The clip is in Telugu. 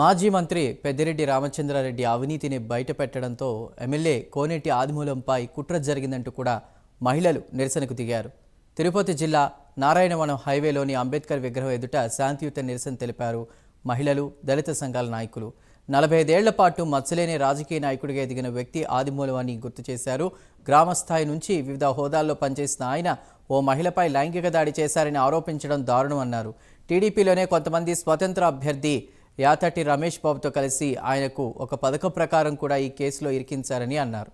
మాజీ మంత్రి పెద్దిరెడ్డి రామచంద్రారెడ్డి అవినీతిని బయటపెట్టడంతో ఎమ్మెల్యే కోనేటి ఆదిమూలంపై కుట్ర జరిగిందంటూ కూడా మహిళలు నిరసనకు దిగారు. తిరుపతి జిల్లా నారాయణవనం హైవేలోని అంబేద్కర్ విగ్రహం ఎదుట శాంతియుత నిరసన తెలిపారు మహిళలు, దళిత సంఘాల నాయకులు. 45 ఏళ్ల పాటు మచ్చలేని రాజకీయ నాయకుడిగా ఎదిగిన వ్యక్తి ఆదిమూలం అని గుర్తు చేశారు. గ్రామస్థాయి నుంచి వివిధ హోదాల్లో పనిచేసిన ఆయన ఓ మహిళపై లైంగిక దాడి చేశారని ఆరోపించడం దారుణమన్నారు. టీడీపీలోనే కొంతమంది స్వతంత్ర అభ్యర్థి యాతటి రమేష్ బాబుతో కలిసి ఆయనకు ఒక పథకం ప్రకారం కూడా ఈ కేసులో ఇరికించారని అన్నారు.